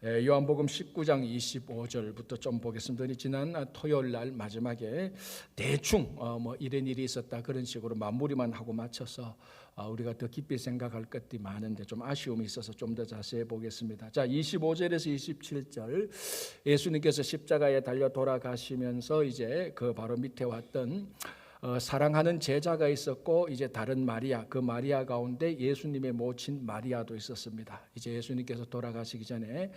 요한복음 19장 25절부터 좀 보겠습니다. 지난 토요일 날 마지막에 대충 이런 일이 있었다 그런 식으로 마무리만 하고 마쳐서 우리가 더 깊이 생각할 것들이 많은데 좀 아쉬움이 있어서 좀 더 자세히 보겠습니다. 자, 25절에서 27절 예수님께서 십자가에 달려 돌아가시면서 이제 그 바로 밑에 왔던 사랑하는 제자가 있었고 이제 다른 마리아, 그 마리아 가운데 예수님의 모친 마리아도 있었습니다. 이제 예수님께서 돌아가시기 전에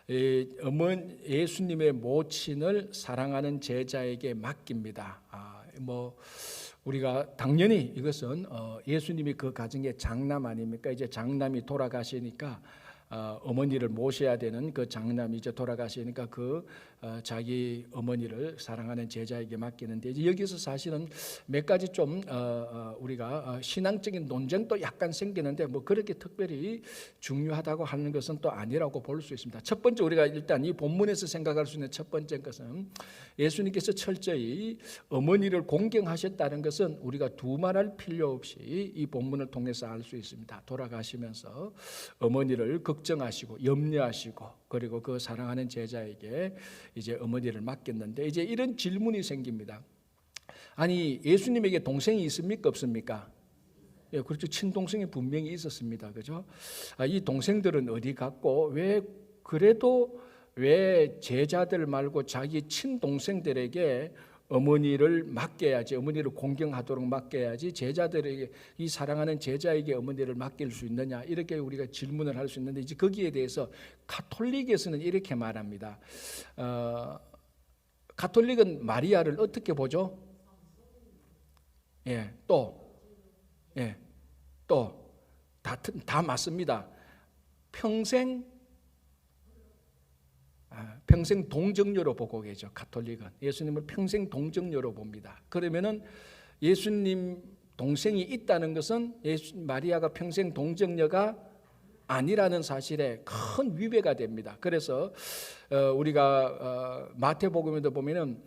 예수님의 모친을 사랑하는 제자에게 맡깁니다. 우리가 당연히 이것은 예수님이 그 가정의 장남 아닙니까? 이제 장남이 돌아가시니까 어머니를 모셔야 되는 그 장남이 이제 돌아가시니까 자기 어머니를 사랑하는 제자에게 맡기는데 이제 여기서 사실은 몇 가지 좀 우리가 신앙적인 논쟁도 약간 생기는데 그렇게 특별히 중요하다고 하는 것은 또 아니라고 볼 수 있습니다. 첫 번째 우리가 일단 이 본문에서 생각할 수 있는 첫 번째 것은 예수님께서 철저히 어머니를 공경하셨다는 것은 우리가 두말할 필요 없이 이 본문을 통해서 알 수 있습니다. 돌아가시면서 어머니를 걱정하시고 염려하시고 그리고 그 사랑하는 제자에게 이제 어머니를 맡겼는데 이제 이런 질문이 생깁니다. 아니 예수님에게 동생이 있습니까 없습니까? 예, 그렇죠. 친동생이 분명히 있었습니다. 그죠? 이 동생들은 어디 갔고 왜 제자들 말고 자기 친동생들에게 어머니를 맡겨야지, 어머니를 공경하도록 맡겨야지 제자들에게, 이 사랑하는 제자에게 어머니를 맡길 수 있느냐, 이렇게 우리가 질문을 할 수 있는데 이제 거기에 대해서 가톨릭에서는 이렇게 말합니다. 가톨릭은 마리아를 어떻게 보죠? 다 맞습니다. 평생 동정녀로 보고 계죠. 가톨릭은 예수님을 평생 동정녀로 봅니다. 그러면은 예수님 동생이 있다는 것은 마리아가 평생 동정녀가 아니라는 사실에 큰 위배가 됩니다. 그래서 우리가 마태복음에도 보면은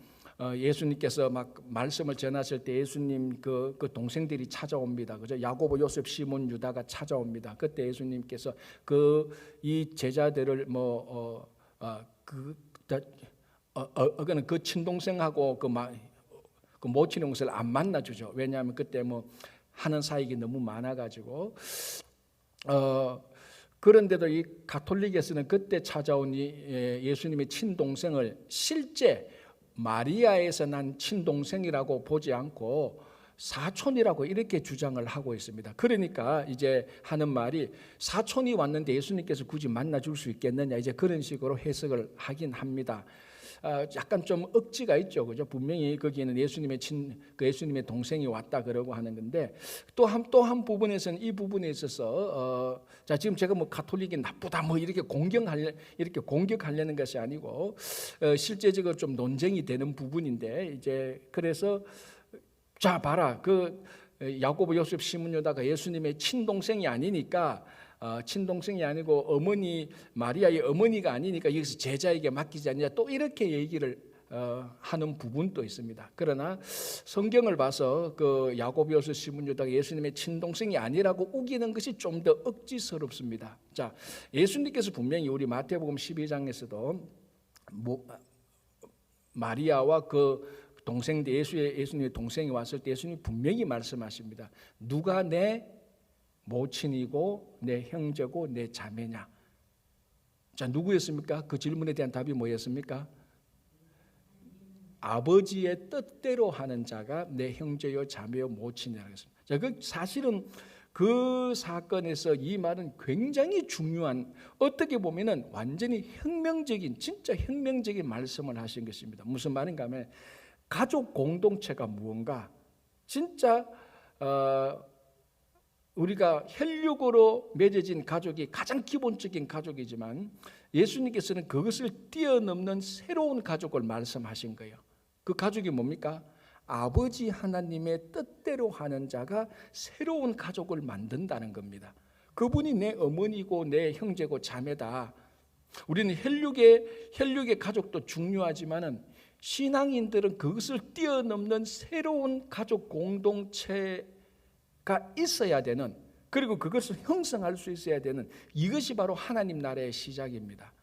예수님께서 막 말씀을 전하실 때 예수님 그 동생들이 찾아옵니다. 그죠? 야고보, 요셉, 시몬, 유다가 찾아옵니다. 그때 예수님께서 이 제자들을 그 친동생하고 그 모친 형제를 안 만나주죠. 왜냐하면 그때 하는 사역이 너무 많아가지고 그런데도 이 가톨릭에서는 그때 찾아온 예수님의 친동생을 실제 마리아에서 난 친동생이라고 보지 않고 사촌이라고 이렇게 주장을 하고 있습니다. 그러니까 이제 하는 말이 사촌이 왔는데 예수님께서 굳이 만나줄 수 있겠느냐, 이제 그런 식으로 해석을 하긴 합니다. 약간 좀 억지가 있죠, 그죠? 분명히 거기에는 예수님의 동생이 왔다 그러고 하는 건데 또 한 부분에서는 이 부분에 있어서 지금 제가 가톨릭이 나쁘다 이렇게 공격하려는 것이 아니고 실제적으로 좀 논쟁이 되는 부분인데 이제 그래서 자 봐라, 야고보, 요셉, 시몬, 유다가 예수님의 친동생이 아니니까 친동생이 아니고 마리아의 어머니가 아니니까 여기서 제자에게 맡기지 않냐, 또 이렇게 얘기를 하는 부분도 있습니다. 그러나 성경을 봐서 야고보, 요셉, 시몬, 유다가 예수님의 친동생이 아니라고 우기는 것이 좀 더 억지스럽습니다. 자, 예수님께서 분명히 우리 마태복음 12장에서도 마리아와 동생들, 예수님의 동생이 왔을 때 예수님이 분명히 말씀하십니다. 누가 내 모친이고 내 형제고 내 자매냐? 자, 누구였습니까? 그 질문에 대한 답이 뭐였습니까? 아버지의 뜻대로 하는 자가 내 형제요 자매요 모친이라고 했습니다. 자, 사실은 그 사건에서 이 말은 굉장히 중요한, 어떻게 보면은 완전히 진짜 혁명적인 말씀을 하신 것입니다. 무슨 말인가 하면 가족 공동체가 무언가, 진짜 우리가 혈육으로 맺어진 가족이 가장 기본적인 가족이지만 예수님께서는 그것을 뛰어넘는 새로운 가족을 말씀하신 거예요. 그 가족이 뭡니까? 아버지 하나님의 뜻대로 하는 자가 새로운 가족을 만든다는 겁니다. 그분이 내 어머니고 내 형제고 자매다. 우리는 혈육의 가족도 중요하지만은 신앙인들은 그것을 뛰어넘는 새로운 가족 공동체가 있어야 되는, 그리고 그것을 형성할 수 있어야 되는, 이것이 바로 하나님 나라의 시작입니다.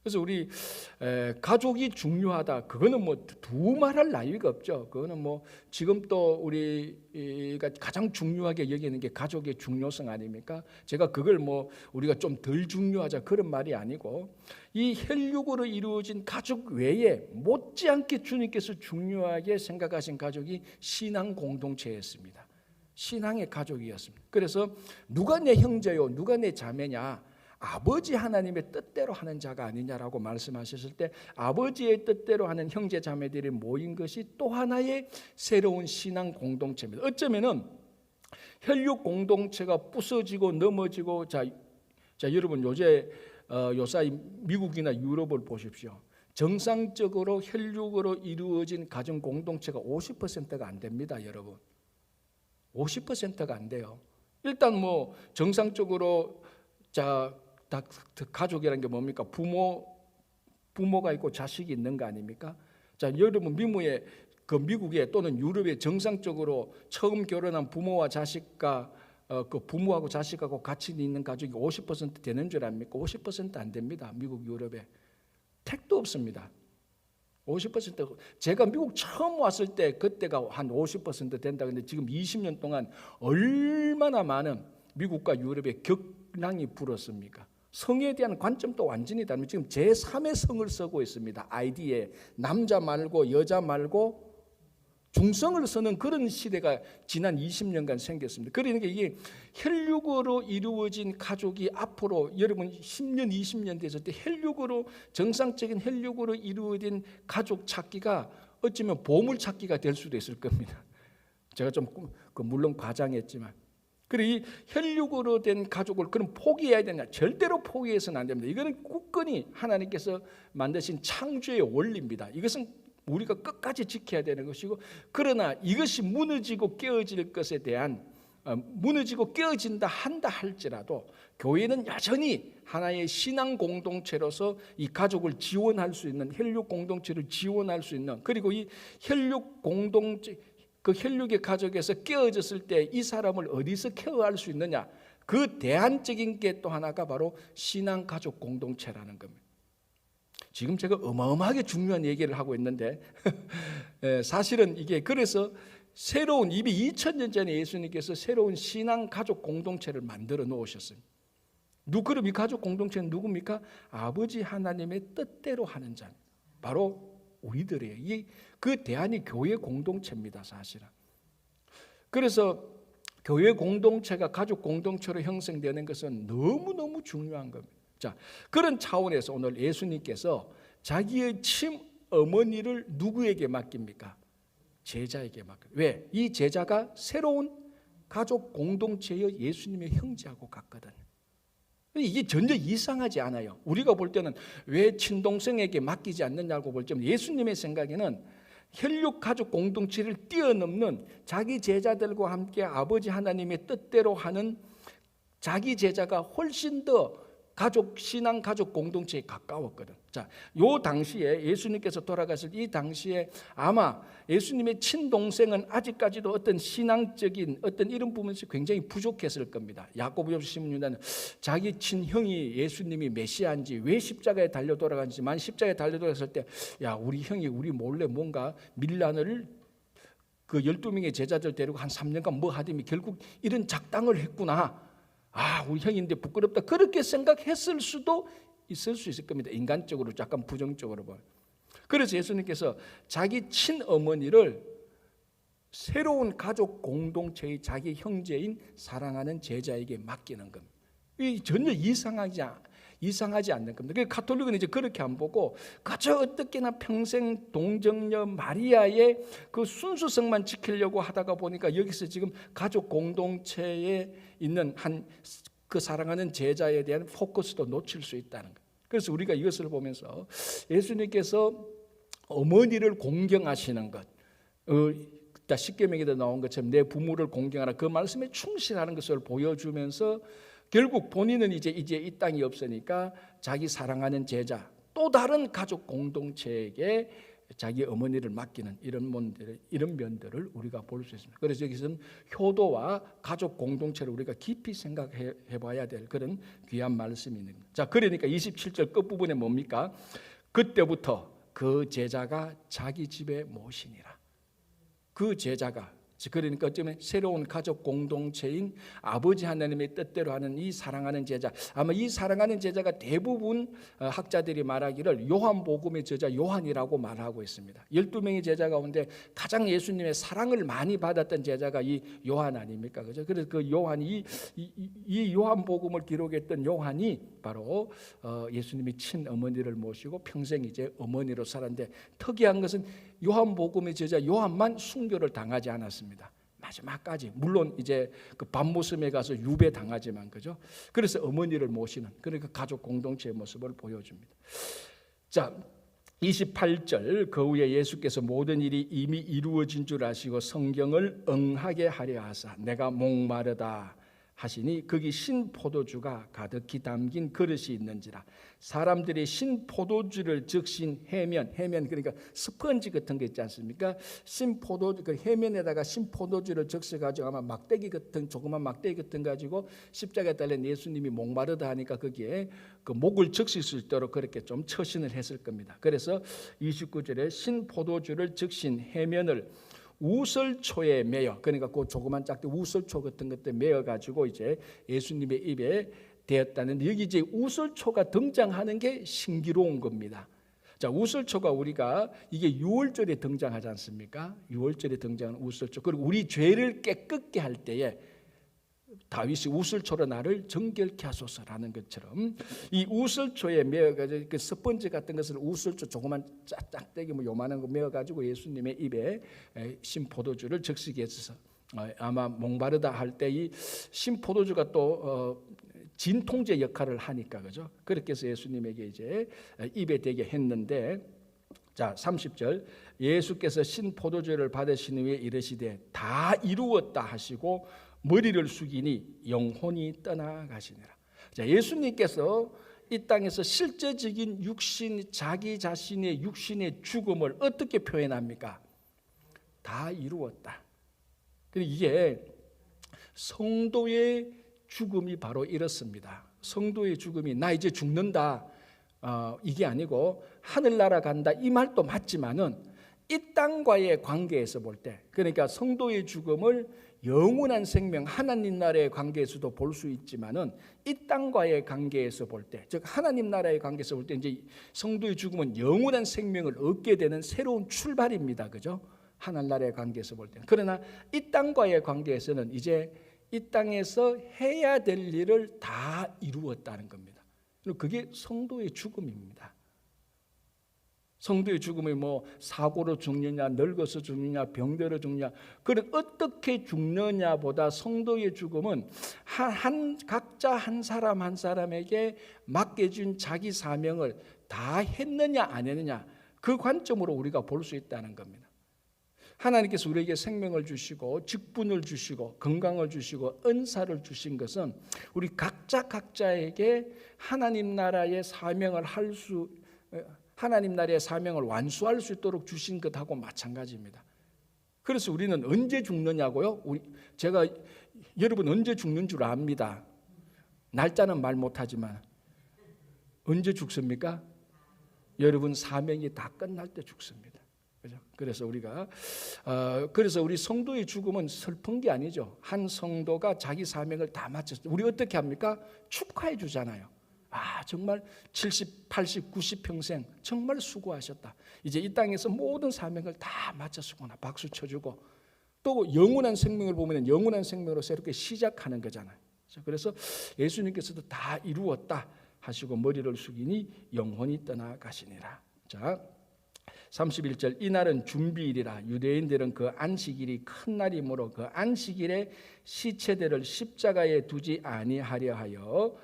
그래서 우리 가족이 중요하다. 그거는 뭐 두말할 나위가 없죠. 그거는 뭐 지금 또 우리가 가장 중요하게 여기는 게 가족의 중요성 아닙니까? 제가 그걸 뭐 우리가 좀 덜 중요하자 그런 말이 아니고, 이 혈육으로 이루어진 가족 외에 못지않게 주님께서 중요하게 생각하신 가족이 신앙 공동체였습니다. 신앙의 가족이었습니다. 그래서 누가 내 형제요, 누가 내 자매냐? 아버지 하나님의 뜻대로 하는 자가 아니냐라고 말씀하셨을 때, 아버지의 뜻대로 하는 형제 자매들이 모인 것이 또 하나의 새로운 신앙 공동체입니다. 어쩌면은 혈육 공동체가 부서지고 넘어지고, 자 여러분 요사이 미국이나 유럽을 보십시오. 정상적으로 혈육으로 이루어진 가정 공동체가 50%가 안 됩니다, 여러분. 50%가 안 돼요. 일단 뭐 정상적으로 가족이라는 게 뭡니까? 부모가 있고 자식이 있는 거 아닙니까? 자, 여러분 미국에 또는 유럽에 정상적으로 처음 결혼한 부모와 자식과 그 부모하고 자식하고 같이 있는 가족이 50% 되는 줄 압니까? 50%안 됩니다. 미국, 유럽에 택도 없습니다. 50%. 제가 미국 처음 왔을 때 그때가 한 50% 된다. 근데 지금 20년 동안 얼마나 많은 미국과 유럽의 격랑이 불었습니까? 성에 대한 관점도 완전히 다릅니다. 지금 제3의 성을 쓰고 있습니다. 아이디에 남자 말고 여자 말고 중성을 쓰는 그런 시대가 지난 20년간 생겼습니다. 그러니까 이게 혈육으로 이루어진 가족이 앞으로 여러분 10년, 20년 됐을 때 정상적인 혈육으로 이루어진 가족 찾기가 어쩌면 보물 찾기가 될 수도 있을 겁니다. 제가 좀 물론 과장했지만. 그리고 이 혈육으로 된 가족을 그럼 포기해야 되냐? 절대로 포기해서는 안 됩니다. 이거는 굳건히 하나님께서 만드신 창조의 원리입니다. 이것은 우리가 끝까지 지켜야 되는 것이고, 그러나 이것이 무너지고 깨어질 것에 대한 무너지고 깨어진다 한다 할지라도 교회는 여전히 하나의 신앙 공동체로서 이 가족을 지원할 수 있는, 혈육 공동체를 지원할 수 있는, 그리고 이 혈육 공동체, 그 혈육의 가족에서 깨어졌을 때 이 사람을 어디서 케어할 수 있느냐, 그 대안적인 게 또 하나가 바로 신앙 가족 공동체라는 겁니다. 지금 제가 어마어마하게 중요한 얘기를 하고 있는데 사실은 이게 그래서 새로운 이미 2000년 전에 예수님께서 새로운 신앙 가족 공동체를 만들어 놓으셨습니다. 그럼 이 가족 공동체는 누굽니까? 아버지 하나님의 뜻대로 하는 자, 바로 우리들이에요. 그 대안이 교회 공동체입니다, 사실은. 그래서 교회 공동체가 가족 공동체로 형성되는 것은 너무너무 중요한 겁니다. 자, 그런 차원에서 오늘 예수님께서 자기의 친어머니를 누구에게 맡깁니까? 제자에게 맡깁니다. 왜? 이 제자가 새로운 가족 공동체의 예수님의 형제하고 같거든요. 이게 전혀 이상하지 않아요. 우리가 볼 때는 왜 친동생에게 맡기지 않느냐고 볼 때는 예수님의 생각에는 혈육 가족 공동체를 뛰어넘는 자기 제자들과 함께 아버지 하나님의 뜻대로 하는 자기 제자가 훨씬 더 신앙 가족 공동체에 가까웠거든. 자, 요 당시에 예수님께서 돌아가실 이 당시에 아마 예수님의 친동생은 아직까지도 어떤 신앙적인 어떤 이런 부분에서 굉장히 부족했을 겁니다. 야고보서 16장은 자기 친형이 예수님이 메시아인지 왜 십자가에 달려 돌아간지만 십자가에 달려 돌아갔을 때 야, 우리 형이 우리 몰래 뭔가 밀란을 그 12명의 제자들 데리고 한 3년간 뭐 하더니 결국 이런 작당을 했구나. 우리 형인데 부끄럽다. 그렇게 생각했을 수도 있을 수 있을 겁니다. 인간적으로 약간 부정적으로 봐요. 그래서 예수님께서 자기 친어머니를 새로운 가족 공동체의 자기 형제인 사랑하는 제자에게 맡기는 겁니다. 이 전혀 이상하지 않는 겁니다. 그러니까 가톨릭은 이제 그렇게 안 보고 그저 어떻게나 평생 동정녀 마리아의 그 순수성만 지키려고 하다가 보니까 여기서 지금 가족 공동체에 있는 그 사랑하는 제자에 대한 포커스도 놓칠 수 있다는 거예요. 그래서 우리가 이것을 보면서 예수님께서 어머니를 공경하시는 것, 십계명에도 나온 것처럼 내 부모를 공경하라, 그 말씀에 충실하는 것을 보여주면서 결국 본인은 이제 이 땅이 없으니까 자기 사랑하는 제자, 또 다른 가족 공동체에게 자기 어머니를 맡기는 이런 면들을 우리가 볼 수 있습니다. 그래서 여기서는 효도와 가족 공동체를 우리가 깊이 생각해 봐야 될 그런 귀한 말씀이 있는 겁니다. 자, 그러니까 27절 끝부분에 뭡니까? 그때부터 그 제자가 자기 집에 모시니라. 그 제자가, 그러니까 어쩌면 새로운 가족 공동체인 아버지 하나님의 뜻대로 하는 이 사랑하는 제자, 아마 이 사랑하는 제자가 대부분 학자들이 말하기를 요한복음의 제자 요한이라고 말하고 있습니다. 12명의 제자 가운데 가장 예수님의 사랑을 많이 받았던 제자가 이 요한 아닙니까? 그죠? 그래서 그 요한이 이 요한복음을 기록했던 요한이 바로 예수님의 친어머니를 모시고 평생 이제 어머니로 살았는데, 특이한 것은 요한복음의 제자 요한만 순교를 당하지 않았습니다. 마지막까지. 물론 이제 그 밤모섬에 가서 유배 당하지만, 그죠? 그래서 어머니를 모시는, 그러니까 가족 공동체의 모습을 보여줍니다. 자, 28절, 그 후에 예수께서 모든 일이 이미 이루어진 줄 아시고 성경을 응하게 하려 하사 내가 목마르다 하시니 거기 신포도주가 가득히 담긴 그릇이 있는지라. 사람들이 신포도주를 적신 해면 그러니까 스펀지 같은 게 있지 않습니까? 신포도주, 그 해면에다가 신포도주를 적셔가지고 아마 막대기 같은, 조그만 막대기 같은 가지고 십자가에 달린 예수님이 목마르다 하니까 거기에 그 목을 적실 수 있도록 그렇게 좀 처신을 했을 겁니다. 그래서 29절에 신포도주를 적신 해면을 우설초에 매여, 그러니까 그 조그만 짝대 우설초 같은 것들 매여 가지고 이제 예수님의 입에 대었다는, 여기 이제 우설초가 등장하는 게 신기로운 겁니다. 자, 우설초가 우리가 이게 6월절에 등장하지 않습니까? 6월절에 등장하는 우설초. 그리고 우리 죄를 깨끗게 할 때에 다윗이 우슬초로 나를 정결케 하소서라는 것처럼 이 우슬초에 매어가지고 그 스펀지 같은 것을 우슬초 조그만 짝대기 뭐 요만한 거 매어가지고 예수님의 입에 신포도주를 적시게 했어서 아마 목마르다 할 때 이 신포도주가 또 진통제 역할을 하니까, 그죠? 그렇게 해서 예수님에게 이제 입에 대게 했는데, 자 30절, 예수께서 신포도주를 받으신 후에 이르시되 다 이루었다 하시고 머리를 숙이니 영혼이 떠나가시니라. 자, 예수님께서 이 땅에서 실제적인 자기 자신의 육신의 죽음을 어떻게 표현합니까? 다 이루었다. 이게 성도의 죽음이 바로 이렇습니다. 성도의 죽음이 나 이제 죽는다 이게 아니고 하늘나라 간다 이 말도 맞지만은 이 땅과의 관계에서 볼 때, 그러니까 성도의 죽음을 영원한 생명 하나님 나라의 관계에서도 볼 수 있지만은 이 땅과의 관계에서 볼 때, 즉 하나님 나라의 관계에서 볼 때 이제 성도의 죽음은 영원한 생명을 얻게 되는 새로운 출발입니다. 그죠? 하늘나라의 관계에서 볼 때. 그러나 이 땅과의 관계에서는 이제 이 땅에서 해야 될 일을 다 이루었다는 겁니다. 그게 성도의 죽음입니다. 성도의 죽음이 뭐 사고로 죽느냐, 늙어서 죽느냐, 병들어 죽느냐, 그런 어떻게 죽느냐보다 성도의 죽음은 각자 한 사람 한 사람에게 맡겨진 자기 사명을 다 했느냐 안 했느냐, 그 관점으로 우리가 볼 수 있다는 겁니다. 하나님께서 우리에게 생명을 주시고 직분을 주시고 건강을 주시고 은사를 주신 것은 우리 각자에게 하나님 나라의 사명을 하나님 나라의 사명을 완수할 수 있도록 주신 것하고 마찬가지입니다. 그래서 우리는 언제 죽느냐고요? 제가 여러분 언제 죽는 줄 압니다. 날짜는 말 못하지만 언제 죽습니까? 여러분 사명이 다 끝날 때 죽습니다. 그래서 그래서 우리 성도의 죽음은 슬픈 게 아니죠. 한 성도가 자기 사명을 다 마쳤어요. 우리 어떻게 합니까? 축하해 주잖아요. 정말 70, 80, 90 평생 정말 수고하셨다. 이제 이 땅에서 모든 사명을 다 마쳤구나. 박수 쳐주고, 또 영원한 생명을 보면 영원한 생명으로 새롭게 시작하는 거잖아요. 그래서 예수님께서도 다 이루었다 하시고 머리를 숙이니 영혼이 떠나가시니라. 자, 31절, 이날은 준비일이라. 유대인들은 그 안식일이 큰 날이므로 그 안식일에 시체들을 십자가에 두지 아니하려 하여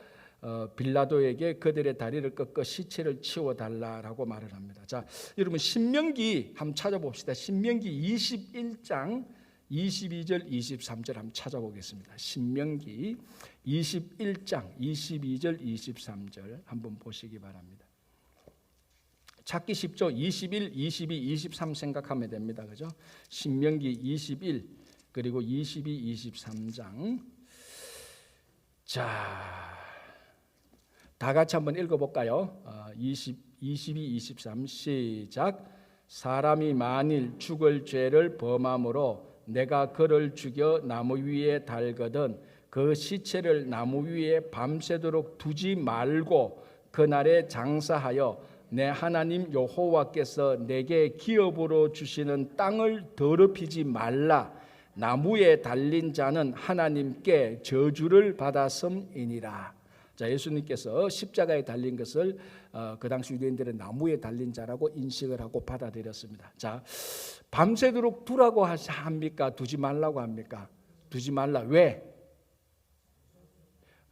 빌라도에게 그들의 다리를 꺾어 시체를 치워달라라고 말을 합니다. 자, 여러분 신명기 한번 찾아봅시다. 신명기 21장 22절 23절 한번 찾아보겠습니다. 신명기 21장 22절 23절 한번 보시기 바랍니다. 찾기 쉽죠. 21, 22, 23 생각하면 됩니다. 그죠? 신명기 21 그리고 22, 23장. 자, 다 같이 한번 읽어볼까요? 22, 23 시작. 사람이 만일 죽을 죄를 범함으로 내가 그를 죽여 나무 위에 달거든 그 시체를 나무 위에 밤새도록 두지 말고 그날에 장사하여 내 하나님 여호와께서 내게 기업으로 주시는 땅을 더럽히지 말라. 나무에 달린 자는 하나님께 저주를 받았음이니라. 자, 예수님께서 십자가에 달린 것을 그 당시 유대인들은 나무에 달린 자라고 인식을 하고 받아들였습니다. 자, 밤새도록 두라고 합니까? 두지 말라고 합니까? 두지 말라. 왜?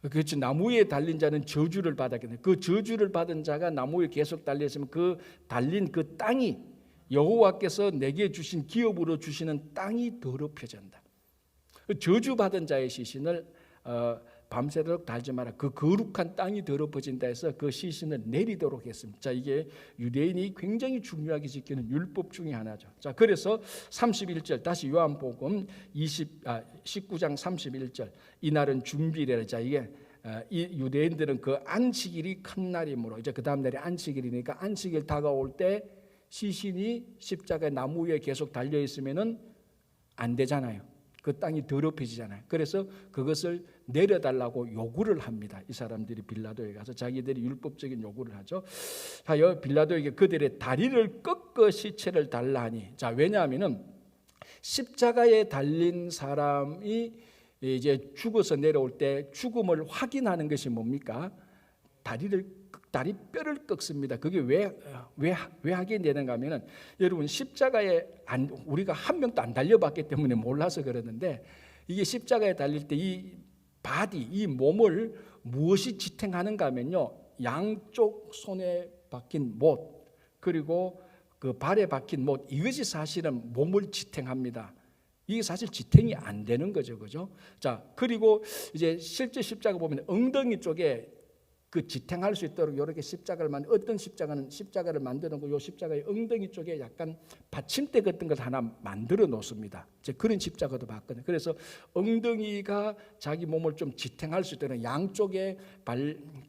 그렇지. 나무에 달린 자는 저주를 받았겠네. 그 저주를 받은 자가 나무에 계속 달렸으면 그 달린 그 땅이 여호와께서 내게 주신 기업으로 주시는 땅이 더럽혀진다. 저주 받은 자의 시신을 밤새도록 달지 마라. 그 거룩한 땅이 더럽어진다 해서 그 시신을 내리도록 했습니다. 자, 이게 유대인이 굉장히 중요하게 지키는 율법 중에 하나죠. 자, 그래서 31절 다시 요한복음 19장 31절 이날은 준비례라. 자, 이게 이 유대인들은 그 안식일이 큰 날이므로 이제 그 다음 날이 안식일이니까 안식일 다가올 때 시신이 십자가의 나무 위에 계속 달려 있으면은 안 되잖아요. 그 땅이 더럽혀지잖아요. 그래서 그것을 내려달라고 요구를 합니다. 이 사람들이 빌라도에 가서 자기들이 율법적인 요구를 하죠. 하여 빌라도에게 그들의 다리를 꺾어 시체를 달라 하니. 자, 왜냐하면은 십자가에 달린 사람이 이제 죽어서 내려올 때 죽음을 확인하는 것이 뭡니까? 다리뼈를 꺾습니다. 그게 왜 하게 되는가 하면은 여러분 십자가에 우리가 한 명도 안 달려봤기 때문에 몰라서 그러는데 이게 십자가에 달릴 때 이 몸을 무엇이 지탱하는가 하면요. 양쪽 손에 박힌 못 그리고 그 발에 박힌 못 이것이 사실은 몸을 지탱합니다. 이게 사실 지탱이 안 되는 거죠. 그죠? 자, 그리고 이제 실제 십자가 보면 엉덩이 쪽에 그 지탱할 수 있도록 이렇게 십자가를 어떤 십자가는 십자가를 만드는 거, 요 십자가의 엉덩이 쪽에 약간 받침대 같은 걸 하나 만들어 놓습니다. 이제 그런 십자가도 봤거든요. 그래서 엉덩이가 자기 몸을 좀 지탱할 수 있도록 양쪽에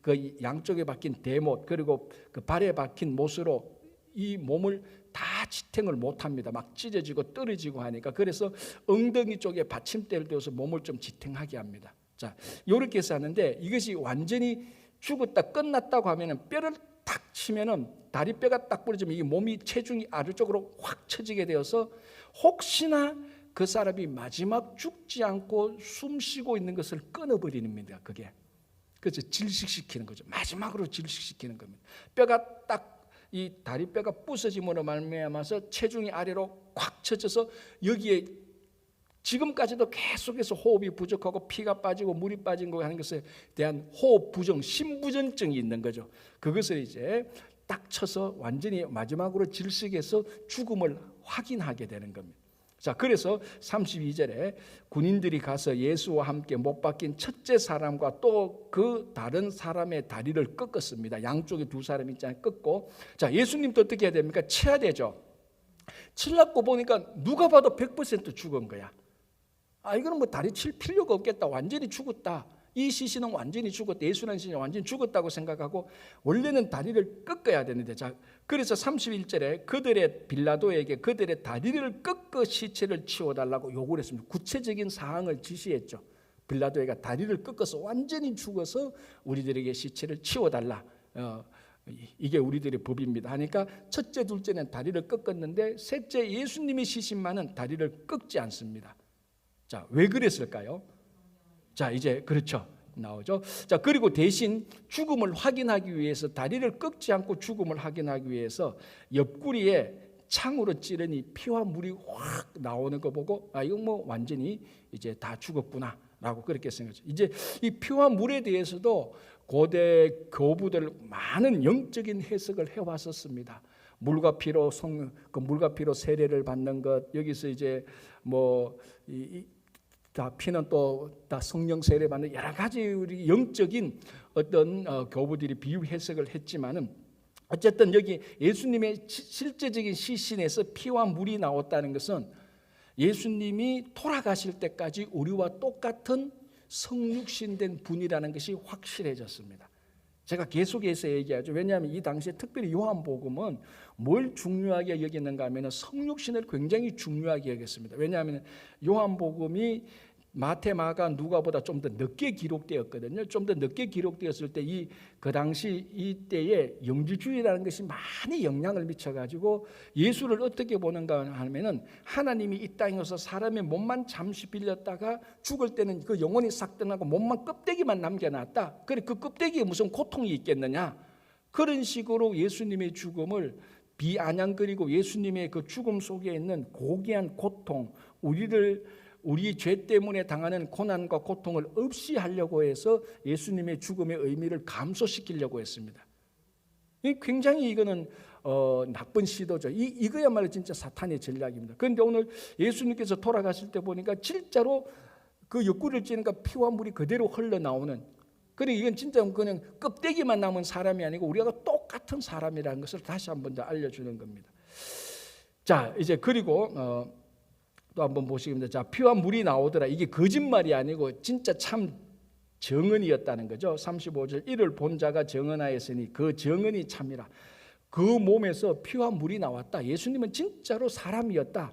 그 양쪽에 박힌 대못 그리고 그 발에 박힌 못으로 이 몸을 다 지탱을 못합니다. 막 찢어지고 떨어지고 하니까 그래서 엉덩이 쪽에 받침대를 떼어서 몸을 좀 지탱하게 합니다. 자, 이렇게 해서 하는데 이것이 완전히 죽었다 끝났다고 하면은 뼈를 탁 치면은 다리뼈가 딱 부러지면 이 몸이 체중이 아래쪽으로 확 처지게 되어서 혹시나 그 사람이 마지막 죽지 않고 숨 쉬고 있는 것을 끊어버리는 겁니다. 그게 그래서 질식시키는 거죠. 마지막으로 질식시키는 겁니다. 뼈가 딱 이 다리뼈가 부서짐으로 말미암아서 체중이 아래로 꽉 처져서 여기에 지금까지도 계속해서 호흡이 부족하고 피가 빠지고 물이 빠진 거 하는 것에 대한 호흡 부정, 심부전증이 있는 거죠. 그것을 이제 딱 쳐서 완전히 마지막으로 질식해서 죽음을 확인하게 되는 겁니다. 자, 그래서 32절에 군인들이 가서 예수와 함께 못 박힌 첫째 사람과 또 그 다른 사람의 다리를 꺾었습니다. 양쪽에 두 사람이 있잖아요. 꺾고. 자, 예수님도 어떻게 해야 됩니까? 쳐야 되죠. 칠라고 보니까 누가 봐도 100% 죽은 거야. 이거는 뭐 다리 칠 필요가 없겠다. 완전히 죽었다. 이 시신은 완전히 죽었다. 예수라는 시신은 완전히 죽었다고 생각하고 원래는 다리를 꺾어야 되는데 자, 그래서 31절에 빌라도에게 그들의 다리를 꺾어 시체를 치워달라고 요구를 했습니다. 구체적인 사항을 지시했죠. 빌라도에게 다리를 꺾어서 완전히 죽어서 우리들에게 시체를 치워달라. 이게 우리들의 법입니다. 하니까 첫째, 둘째는 다리를 꺾었는데 셋째 예수님의 시신만은 다리를 꺾지 않습니다. 자, 왜 그랬을까요? 자, 이제 그렇죠. 나오죠. 자, 그리고 대신 죽음을 확인하기 위해서 다리를 꺾지 않고 죽음을 확인하기 위해서 옆구리에 창으로 찌르니 피와 물이 확 나오는 거 보고 이거 뭐 완전히 이제 다 죽었구나라고 그렇게 생각했죠. 이제 이 피와 물에 대해서도 고대 교부들 많은 영적인 해석을 해왔었습니다. 물과 피로 세례를 받는 것 여기서 이제 다 피는 또 다 성령 세례 받는 여러 가지 우리 영적인 어떤 교부들이 비유 해석을 했지만은 어쨌든 여기 예수님의 실제적인 시신에서 피와 물이 나왔다는 것은 예수님이 돌아가실 때까지 우리와 똑같은 성육신된 분이라는 것이 확실해졌습니다. 제가 계속해서 얘기하죠. 왜냐하면 이 당시에 특별히 요한복음은 뭘 중요하게 여기는가 하면 성육신을 굉장히 중요하게 여겼습니다. 왜냐하면 요한복음이 마태, 마가, 누가보다 좀 더 늦게 기록되었거든요. 좀 더 늦게 기록되었을 때 그 당시 이때에 영지주의라는 것이 많이 영향을 미쳐가지고 예수를 어떻게 보는가 하면은 하나님이 이 땅에서 사람의 몸만 잠시 빌렸다가 죽을 때는 그 영혼이 싹 떠나고 몸만 껍데기만 남겨놨다. 그래 그 껍데기에 무슨 고통이 있겠느냐? 그런 식으로 예수님의 죽음을 비아냥거리고 예수님의 그 죽음 속에 있는 고귀한 고통, 우리 죄 때문에 당하는 고난과 고통을 없이 하려고 해서 예수님의 죽음의 의미를 감소시키려고 했습니다. 굉장히 이거는 나쁜 시도죠. 이거야말로 진짜 사탄의 전략입니다. 그런데 오늘 예수님께서 돌아가실 때 보니까 진짜로 그 옆구리를 찌니까 피와 물이 그대로 흘러나오는, 그리고 이건 진짜 그냥 껍데기만 남은 사람이 아니고 우리가 똑같은 사람이라는 것을 다시 한번 더 알려주는 겁니다. 자, 이제 그리고 또 한번 보시겠습니다. 자, 피와 물이 나오더라. 이게 거짓말이 아니고 진짜 참 정언이었다는 거죠. 35절 이를 본 자가 정언하였으니 그 정언이 참이라. 그 몸에서 피와 물이 나왔다. 예수님은 진짜로 사람이었다.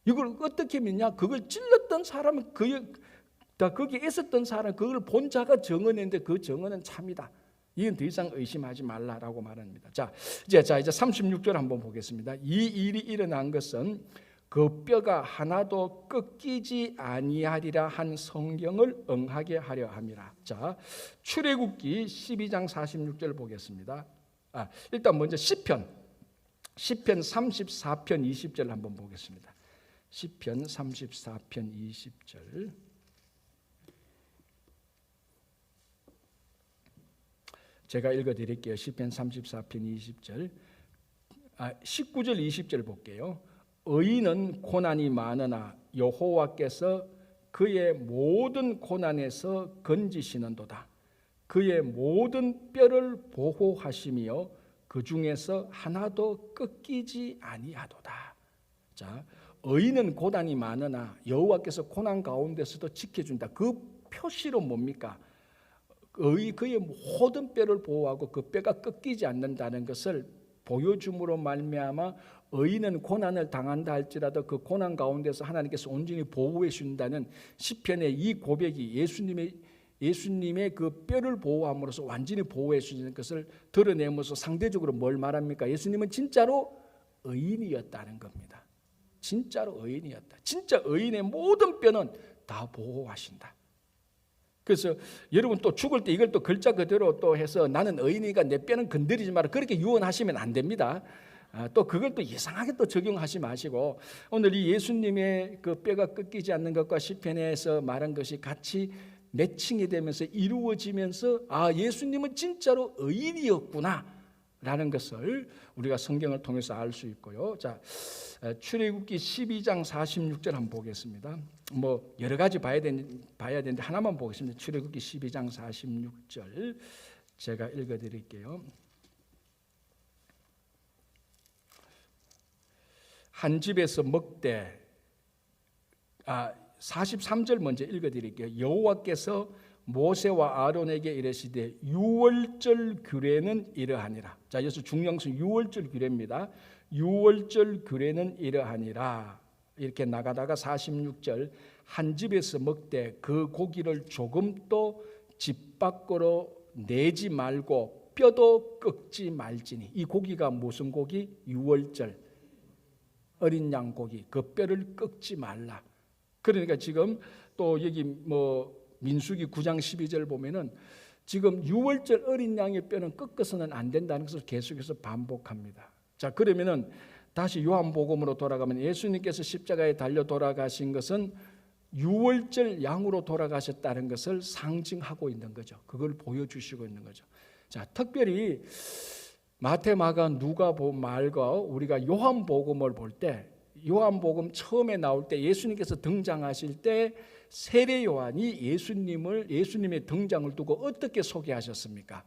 이걸 어떻게 믿냐? 그걸 찔렀던 사람은 거기에 있었던 사람, 그걸 본 자가 정언했는데 그 정언은 참이다. 이건 더 이상 의심하지 말라라고 말합니다. 자, 이제 36절 한번 보겠습니다. 이 일이 일어난 것은 그 뼈가 하나도 꺾이지 아니하리라 한 성경을 응하게 하려 함이라. 자, 출애굽기 12장 46절 보겠습니다. 일단 먼저 시편 34편 20절 한번 보겠습니다. 시편 34편 20절. 제가 읽어드릴게요. 시편 34편 20절. 19절 20절 볼게요. 의인은 고난이 많으나 여호와께서 그의 모든 고난에서 건지시는도다. 그의 모든 뼈를 보호하시며 그 중에서 하나도 꺾이지 아니하도다. 자, 의인은 고난이 많으나 여호와께서 고난 가운데서도 지켜준다. 그 표시로 뭡니까? 그의 모든 뼈를 보호하고 그 뼈가 꺾이지 않는다는 것을 보여줌으로 말미암아 의인은 고난을 당한다 할지라도 그 고난 가운데서 하나님께서 온전히 보호해 준다는 시편의 이 고백이 예수님의 그 뼈를 보호함으로써 완전히 보호해 주는 것을 드러내면서 상대적으로 뭘 말합니까? 예수님은 진짜로 의인이었다는 겁니다. 진짜로 의인이었다. 진짜 의인의 모든 뼈는 다 보호하신다. 그래서 여러분 또 죽을 때 이걸 또 글자 그대로 또 해서 나는 의인이니까 내 뼈는 건드리지 마라 그렇게 유언하시면 안 됩니다. 또 그걸 또 이상하게 또 적용하지 마시고 오늘 이 예수님의 그 뼈가 꺾이지 않는 것과 시편에서 말한 것이 같이 매칭이 되면서 이루어지면서 예수님은 진짜로 의인이었구나 라는 것을 우리가 성경을 통해서 알 수 있고요. 자, 출애굽기 12장 46절 한번 보겠습니다. 뭐 여러 가지 봐야 되는데 하나만 보겠습니다. 출애굽기 12장 46절 제가 읽어드릴게요. 한 집에서 먹되 43절 먼저 읽어드릴게요. 여호와께서 모세와 아론에게 이르시되 유월절 규례는 이러하니라. 자, 여기서 중요한 유월절 규례입니다. 유월절 규례는 이러하니라. 이렇게 나가다가 46절 한 집에서 먹되 그 고기를 조금도 집 밖으로 내지 말고 뼈도 꺾지 말지니. 이 고기가 무슨 고기? 유월절 어린 양 고기, 그 뼈를 꺾지 말라. 그러니까 지금 또 여기 민수기 9장 12절 보면은 지금 유월절 어린 양의 뼈는 꺾어서는 안 된다는 것을 계속해서 반복합니다. 자, 그러면은 다시 요한복음으로 돌아가면 예수님께서 십자가에 달려 돌아가신 것은 유월절 양으로 돌아가셨다는 것을 상징하고 있는 거죠. 그걸 보여주시고 있는 거죠. 자, 특별히 마태, 마가, 누가복음 말고 우리가 요한복음을 볼 때 요한복음 처음에 나올 때 예수님께서 등장하실 때 세례 요한이 예수님의 등장을 두고 어떻게 소개하셨습니까?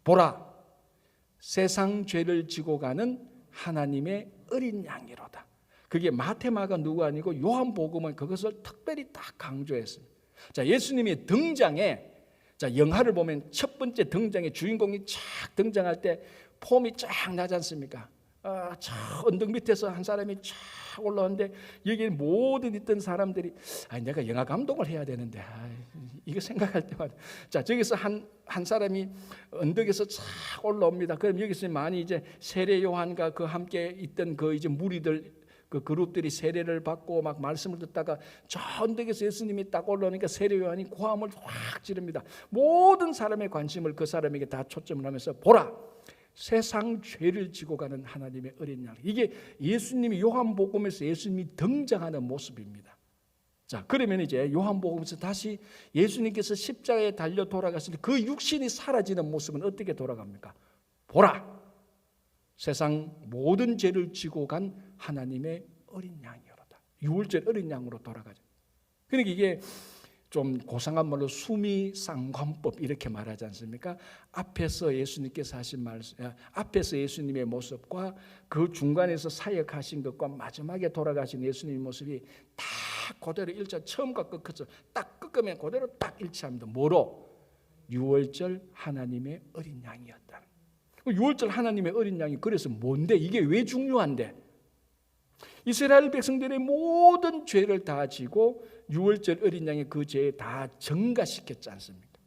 보라, 세상 죄를 지고 가는 하나님의 어린 양이로다. 그게 마태마가 누구 아니고 요한복음은 그것을 특별히 딱 강조했습니다. 자, 예수님의 등장에, 자, 영화를 보면 첫 번째 등장에 주인공이 쫙 등장할 때 폼이 쫙 나지 않습니까? 저 언덕 밑에서 한 사람이 쫙 올라오는데 여기 모든 있던 사람들이 내가 영화 감독을 해야 되는데 이거 생각할 때마다 자, 저기서 한 사람이 언덕에서 쫙 올라옵니다. 그럼 여기서 많이 이제 세례 요한과 그 함께 있던 그 이제 무리들 그 그룹들이 세례를 받고 막 말씀을 듣다가 저 언덕에서 예수님이 딱 올라오니까 세례 요한이 고함을 확 지릅니다. 모든 사람의 관심을 그 사람에게 다 초점을 하면서 보라, 세상 죄를 지고 가는 하나님의 어린 양. 이게 예수님이 요한복음에서 예수님이 등장하는 모습입니다. 자, 그러면 이제 요한복음에서 다시 예수님께서 십자가에 달려 돌아갔을 때 그 육신이 사라지는 모습은 어떻게 돌아갑니까? 보라, 세상 모든 죄를 지고 간 하나님의 어린 양이로다. 유월절 어린 양으로 돌아가죠. 그러니까 이게 좀 고상한 말로 수미상관법 이렇게 말하지 않습니까? 앞에서 예수님께서 하신 말씀, 앞에서 예수님의 모습과 그 중간에서 사역하신 것과 마지막에 돌아가신 예수님의 모습이 다 그대로 일자, 처음과 끝까지 딱 끄면 그대로 딱 일치합니다. 뭐로? 유월절 하나님의 어린 양이었다. 유월절 하나님의 어린 양이 그래서 뭔데? 이게 왜 중요한데? 이스라엘 백성들의 모든 죄를 다 지고 유월절 어린 양이 그 죄에 다 전가시켰지 않습니까?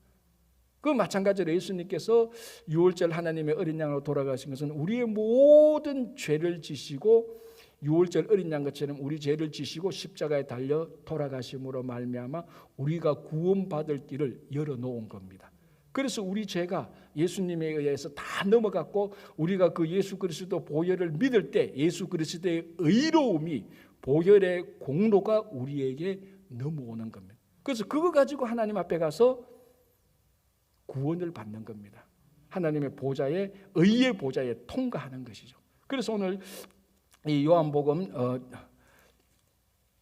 그 마찬가지로 예수님께서 유월절 하나님의 어린 양으로 돌아가신 것은 우리의 모든 죄를 지시고 유월절 어린 양 것처럼 우리 죄를 지시고 십자가에 달려 돌아가심으로 말미암아 우리가 구원받을 길을 열어놓은 겁니다. 그래서 우리 죄가 예수님에 의해서 다 넘어갔고 우리가 그 예수 그리스도 보혈을 믿을 때 예수 그리스도의 의로움이 보혈의 공로가 우리에게 넘어오는 겁니다. 그래서 그거 가지고 하나님 앞에 가서 구원을 받는 겁니다. 하나님의 보좌에, 의의 보좌에 통과하는 것이죠. 그래서 오늘 이 요한복음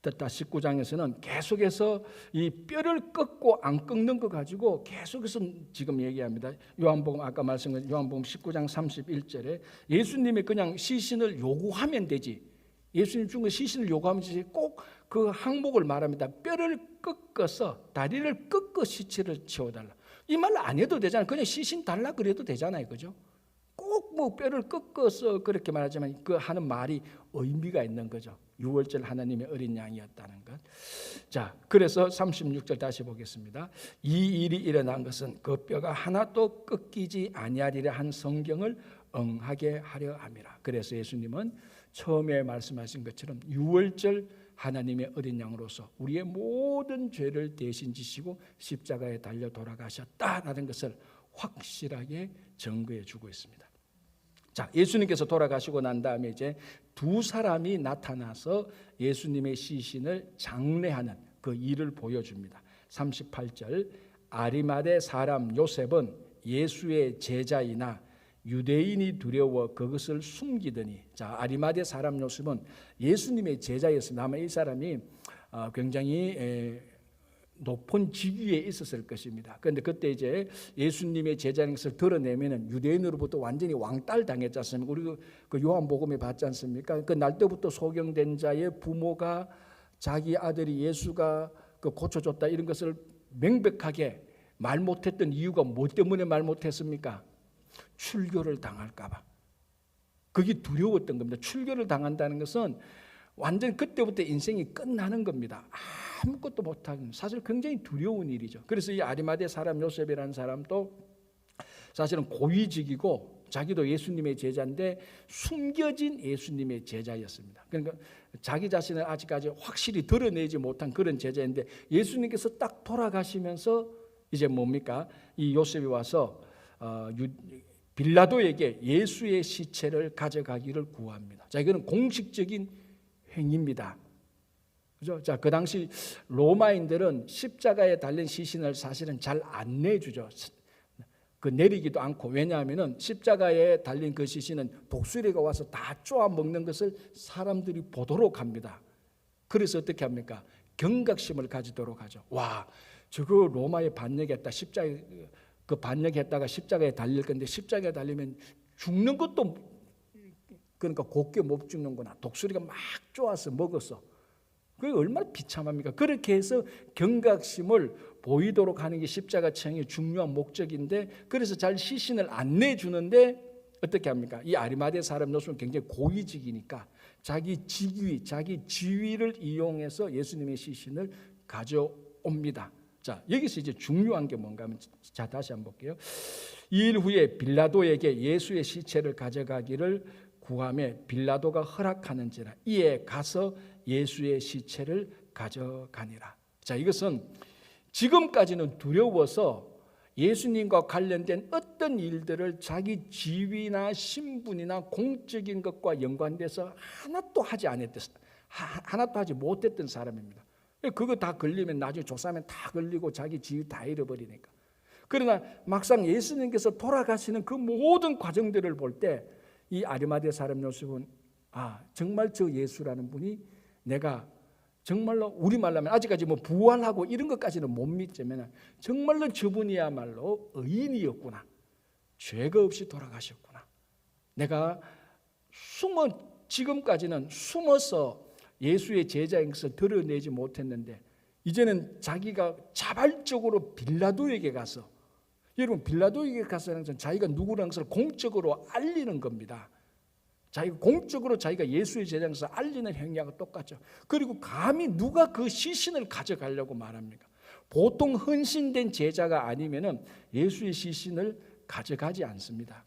19장에서는 계속해서 이 뼈를 꺾고 안 꺾는 거 가지고 계속해서 지금 얘기합니다. 요한복음 아까 말씀드린 요한복음 19장 31절에 예수님이 그냥 시신을 요구하면 되지. 예수님 준 거 시신을 요구하면 되지. 꼭 그 항목을 말합니다. 뼈를 꺾어서 다리를 꺾어 시체를 치워달라. 이 말 안 해도 되잖아요. 그냥 시신 달라 그래도 되잖아요. 그죠? 꼭 뭐 뼈를 꺾어서 그렇게 말하지만 그 하는 말이 의미가 있는 거죠. 유월절 하나님의 어린 양이었다는 것. 자, 그래서 36절 다시 보겠습니다. 이 일이 일어난 것은 그 뼈가 하나도 꺾이지 아니하리라 한 성경을 응하게 하려 함이라. 그래서 예수님은 처음에 말씀하신 것처럼 유월절 하나님의 어린 양으로서 우리의 모든 죄를 대신 지시고 십자가에 달려 돌아가셨다라는 것을 확실하게 증거해 주고 있습니다. 자, 예수님께서 돌아가시고 난 다음에 이제 두 사람이 나타나서 예수님의 시신을 장례하는 그 일을 보여줍니다. 38절 아리마대 사람 요셉은 예수의 제자이나 유대인이 두려워 그것을 숨기더니, 자, 아리마대 사람 요셉은 예수님의 제자였습니다. 아마 이 사람이 굉장히 높은 직위에 있었을 것입니다. 그런데 그때 이제 예수님의 제자인 것을 드러내면은 유대인으로부터 완전히 왕따를 당했지 않습니까? 우리 그 요한복음에 봤지 않습니까? 그 날 때부터 소경된 자의 부모가 자기 아들이 예수가 그 고쳐줬다 이런 것을 명백하게 말 못했던 이유가 뭐 때문에 말 못했습니까? 출교를 당할까봐. 그게 두려웠던 겁니다. 출교를 당한다는 것은 완전 그때부터 인생이 끝나는 겁니다. 아무것도 못하는, 사실 굉장히 두려운 일이죠. 그래서 이 아리마대 사람 요셉이라는 사람도 사실은 고위직이고 자기도 예수님의 제자인데 숨겨진 예수님의 제자였습니다. 그러니까 자기 자신을 아직까지 확실히 드러내지 못한 그런 제자인데 예수님께서 딱 돌아가시면서 이제 뭡니까? 이 요셉이 와서 빌라도에게 예수의 시체를 가져가기를 구합니다. 자, 이거는 공식적인 행위입니다. 그죠? 자, 그 당시 로마인들은 십자가에 달린 시신을 사실은 잘 안 내주죠. 그 내리기도 않고. 왜냐하면은 십자가에 달린 그 시신은 독수리가 와서 다 쪼아 먹는 것을 사람들이 보도록 합니다. 그래서 어떻게 합니까? 경각심을 가지도록 하죠. 와, 저거 로마에 반역했다. 십자가에 그 반역했다가 십자가에 달릴 건데 십자가에 달리면 죽는 것도 그러니까 곱게 못 죽는구나. 독수리가 막 쪼아서 먹었어. 그게 얼마나 비참합니까? 그렇게 해서 경각심을 보이도록 하는 게 십자가청의 중요한 목적인데, 그래서 잘 시신을 안 내주는데 어떻게 합니까? 이 아리마대 사람 녀석은 굉장히 고위직이니까 자기 직위, 자기 지위를 이용해서 예수님의 시신을 가져옵니다. 자, 여기서 이제 중요한 게 뭔가 하면, 자, 다시 한번 볼게요. 2일 후에 빌라도에게 예수의 시체를 가져가기를 구하며 빌라도가 허락하는지라 이에 가서 예수의 시체를 가져가니라. 자, 이것은 지금까지는 두려워서 예수님과 관련된 어떤 일들을 자기 지위나 신분이나 공적인 것과 연관돼서 하나도 하지 못했던 사람입니다. 그거 다 걸리면 나중에 조사하면 다 걸리고 자기 지위 다 잃어버리니까. 그러나 막상 예수님께서 돌아가시는 그 모든 과정들을 볼 때 이 아리마대 사람 요셉은 정말 저 예수라는 분이 내가 정말로 우리말로 하면 아직까지 뭐 부활하고 이런 것까지는 못 믿지만 정말로 저분이야말로 의인이었구나. 죄가 없이 돌아가셨구나. 내가 지금까지는 숨어서 예수의 제자인 것을 드러내지 못했는데 이제는 자기가 자발적으로 빌라도에게 가서, 여러분 빌라도에게 가서는 자기가 누구라는 것을 공적으로 알리는 겁니다. 자기가 공적으로 자기가 예수의 제자인 것을 알리는 행위하고 똑같죠. 그리고 감히 누가 그 시신을 가져가려고 말합니까? 보통 헌신된 제자가 아니면은 예수의 시신을 가져가지 않습니다.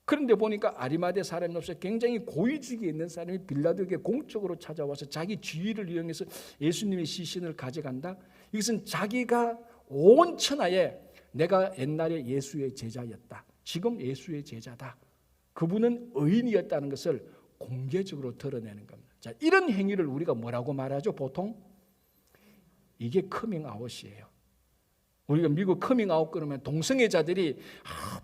그런데 보니까 아리마대 사람으로서 굉장히 고위직에 있는 사람이 빌라도에게 공적으로 찾아와서 자기 지위를 이용해서 예수님의 시신을 가져간다. 이것은 자기가 온 천하에 내가 옛날에 예수의 제자였다. 지금 예수의 제자다. 그분은 의인이었다는 것을 공개적으로 드러내는 겁니다. 자, 이런 행위를 우리가 뭐라고 말하죠? 보통 이게 커밍아웃이에요. 우리가 미국 커밍아웃 그러면 동성애자들이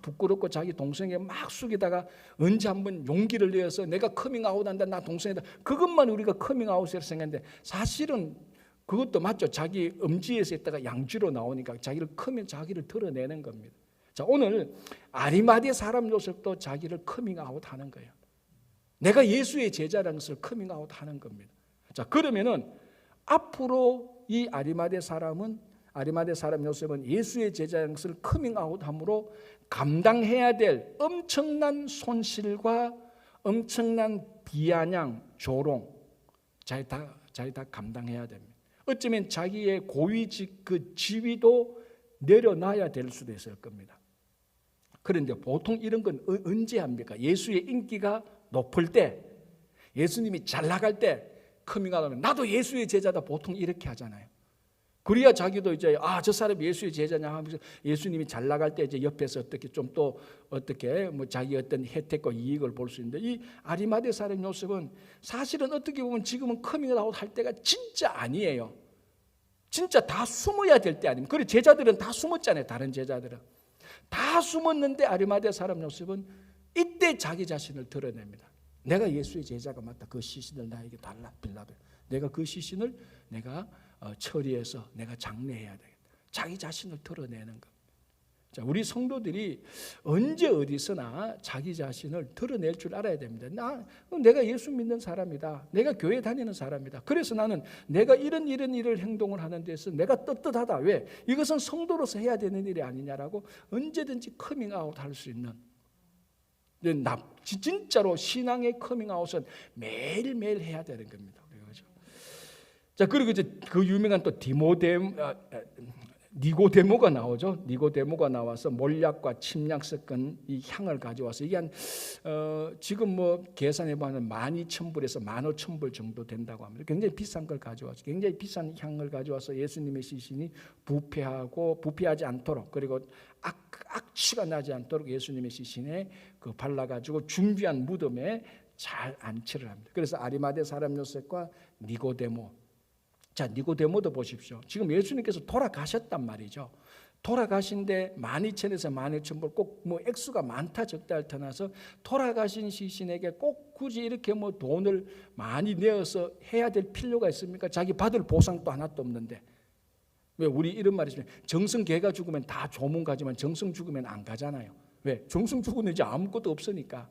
부끄럽고 자기 동성애 막 숙이다가 언제 한번 용기를 내어서 내가 커밍아웃한다, 나 동성애다, 그것만 우리가 커밍아웃이라고 생각했는데 사실은 그것도 맞죠. 자기 음지에서 있다가 양지로 나오니까 자기를 드러내는 겁니다. 자, 오늘 아리마대 사람 요셉도 자기를 커밍아웃 하는 거예요. 내가 예수의 제자라는 것을 커밍아웃 하는 겁니다. 자, 그러면은 앞으로 이 아리마대 사람 요셉은 예수의 제자라는 것을 커밍아웃 함으로 감당해야 될 엄청난 손실과 엄청난 비아냥, 조롱, 자기 다 감당해야 됩니다. 어쩌면 자기의 고위직 그 지위도 내려놔야 될 수도 있을 겁니다. 그런데 보통 이런 건 언제 합니까? 예수의 인기가 높을 때, 예수님이 잘 나갈 때 커밍아웃하면 나도 예수의 제자다, 보통 이렇게 하잖아요. 그래야 자기도 이제 저 사람이 예수의 제자냐 하면서 예수님이 잘 나갈 때 이제 옆에서 어떻게 자기 어떤 혜택과 이익을 볼 수 있는데, 이 아리마대 사람 요셉은 사실은 어떻게 보면 지금은 커밍아웃 할 때가 진짜 아니에요. 진짜 다 숨어야 될 때 아닙니까? 그래, 제자들은 다 숨었잖아요. 다른 제자들은 다 숨었는데 아리마대 사람 요셉은 이때 자기 자신을 드러냅니다. 내가 예수의 제자가 맞다. 그 시신을 나에게 달라, 빌라도. 내가 그 시신을 내가 처리해서 내가 장례해야 되겠다. 자기 자신을 드러내는 겁니다. 자, 우리 성도들이 언제 어디서나 자기 자신을 드러낼 줄 알아야 됩니다. 내가 예수 믿는 사람이다. 내가 교회 다니는 사람이다. 그래서 나는 내가 이런 일을 행동을 하는 데서 내가 떳떳하다. 왜? 이것은 성도로서 해야 되는 일이 아니냐라고 언제든지 커밍아웃 할 수 있는, 진짜로 신앙의 커밍아웃은 매일매일 해야 되는 겁니다. 그렇죠? 자, 그리고 이제 그 유명한 또 니고데모가 나오죠. 니고데모가 나와서 몰약과 침략 섞은 이 향을 가져와서 이게 지금 계산해 보면 12,000불에서 15,000불 정도 된다고 합니다. 굉장히 비싼 걸 가져와서, 굉장히 비싼 향을 가져와서 예수님의 시신이 부패하지 않도록, 그리고 악취가 나지 않도록 예수님의 시신에 발라가지고 준비한 무덤에 잘 안치를 합니다. 그래서 아리마대 사람 요셉과 니고데모. 자, 니고데모도 보십시오. 지금 예수님께서 돌아가셨단 말이죠. 돌아가신데 12,000에서 12,000불, 꼭 액수가 많다 적다를 떠나서 돌아가신 시신에게 꼭 굳이 이렇게 돈을 많이 내어서 해야 될 필요가 있습니까? 자기 받을 보상도 하나도 없는데. 왜 우리 이런 말이 있어요. 정성 개가 죽으면 다 조문 가지만 정성 죽으면 안 가잖아요. 왜? 정승 주고는 이제 아무것도 없으니까.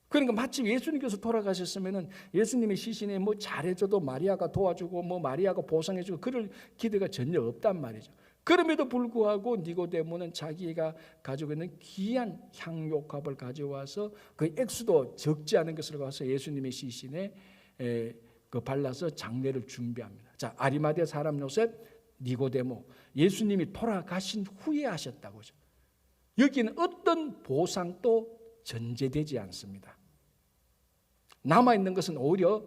그러니까 마치 예수님께서 돌아가셨으면은 예수님의 시신에 뭐 잘해줘도 마리아가 도와주고 뭐 마리아가 보상해주고 그럴 기대가 전혀 없단 말이죠. 그럼에도 불구하고 니고데모는 자기가 가지고 있는 귀한 향료값을 가져와서 그 액수도 적지 않은 것을 가서 예수님의 시신에 그 발라서 장례를 준비합니다. 자, 아리마대 사람 요셉, 니고데모, 예수님이 돌아가신 후에 하셨다고죠. 여기는 어떤 보상도 전제되지 않습니다. 남아있는 것은 오히려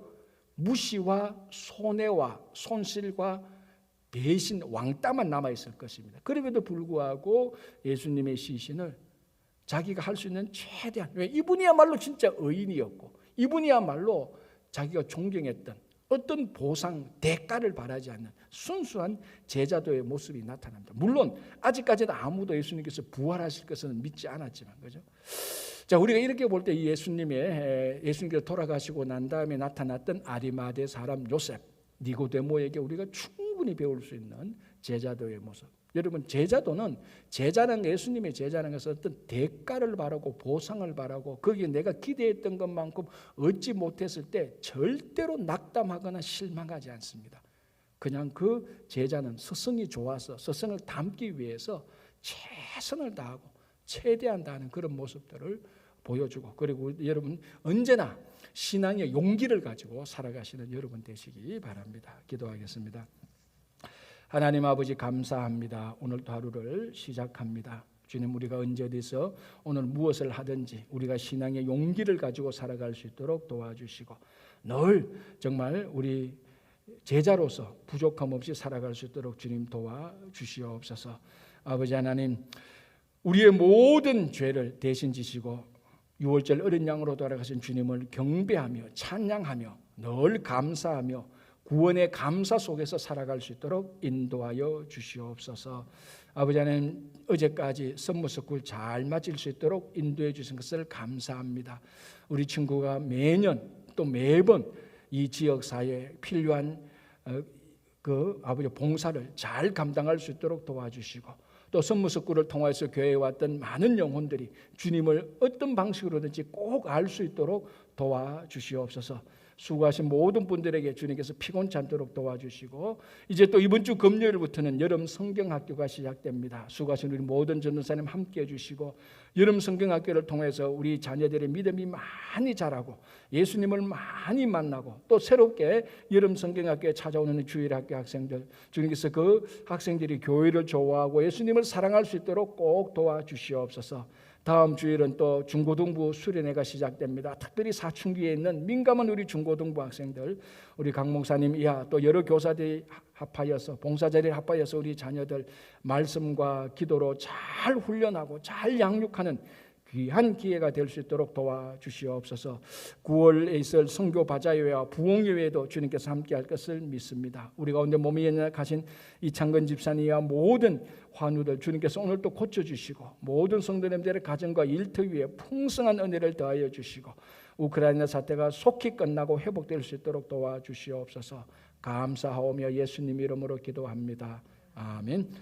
무시와 손해와 손실과 대신 왕따만 남아있을 것입니다. 그럼에도 불구하고 예수님의 시신을 자기가 할 수 있는 최대한, 왜? 이분이야말로 진짜 의인이었고 이분이야말로 자기가 존경했던 어떤 보상, 대가를 바라지 않는 순수한 제자도의 모습이 나타납니다. 물론 아직까지는 아무도 예수님께서 부활하실 것은 믿지 않았지만, 그죠? 자, 우리가 이렇게 볼 때 이 예수님께서 돌아가시고 난 다음에 나타났던 아리마대 사람 요셉, 니고데모에게 우리가 충분히 배울 수 있는 제자도의 모습. 여러분, 제자는 예수님의 제자는 것은 어떤 대가를 바라고 보상을 바라고 거기에 내가 기대했던 것만큼 얻지 못했을 때 절대로 낙담하거나 실망하지 않습니다. 그냥 그 제자는 스승이 좋아서 스승을 닮기 위해서 최선을 다하고 최대한 다하는 그런 모습들을 보여주고, 그리고 여러분 언제나 신앙의 용기를 가지고 살아가시는 여러분 되시기 바랍니다. 기도하겠습니다. 하나님 아버지, 감사합니다. 오늘도 하루를 시작합니다. 주님, 우리가 언제 어디서 오늘 무엇을 하든지 우리가 신앙의 용기를 가지고 살아갈 수 있도록 도와주시고 늘 정말 우리 제자로서 부족함 없이 살아갈 수 있도록 주님 도와주시옵소서. 아버지 하나님, 우리의 모든 죄를 대신 지시고 유월절 어린 양으로 돌아가신 주님을 경배하며 찬양하며 늘 감사하며 구원의 감사 속에서 살아갈 수 있도록 인도하여 주시옵소서. 아버지 하나님, 어제까지 선무석굴 잘 마칠 수 있도록 인도해 주신 것을 감사합니다. 우리 친구가 매년 또 매번 이 지역사회에 필요한 그 아버지 봉사를 잘 감당할 수 있도록 도와주시고, 또 선무석굴을 통해서 교회에 왔던 많은 영혼들이 주님을 어떤 방식으로든지 꼭 알 수 있도록 도와주시옵소서. 수고하신 모든 분들에게 주님께서 피곤치 않도록 도와주시고, 이제 또 이번 주 금요일부터는 여름 성경학교가 시작됩니다. 수고하신 우리 모든 전도사님 함께해 주시고, 여름 성경학교를 통해서 우리 자녀들의 믿음이 많이 자라고 예수님을 많이 만나고, 또 새롭게 여름 성경학교에 찾아오는 주일학교 학생들, 주님께서 그 학생들이 교회를 좋아하고 예수님을 사랑할 수 있도록 꼭 도와주시옵소서. 다음 주일은 또 중고등부 수련회가 시작됩니다. 특별히 사춘기에 있는 민감한 우리 중고등부 학생들, 우리 강 목사님 이하 또 여러 교사들이 합하여서, 봉사자들이 합하여서 우리 자녀들 말씀과 기도로 잘 훈련하고 잘 양육하는 귀한 기회가 될 수 있도록 도와주시옵소서. 9월에 있을 선교 바자회와 부흥회에도 주님께서 함께할 것을 믿습니다. 우리 가운데 몸이 연약하신 이창근 집사님과 모든 환우들 주님께서 오늘 또 고쳐주시고, 모든 성도님들의 가정과 일터 위에 풍성한 은혜를 더하여 주시고, 우크라이나 사태가 속히 끝나고 회복될 수 있도록 도와주시옵소서. 감사하오며 예수님 이름으로 기도합니다. 아멘.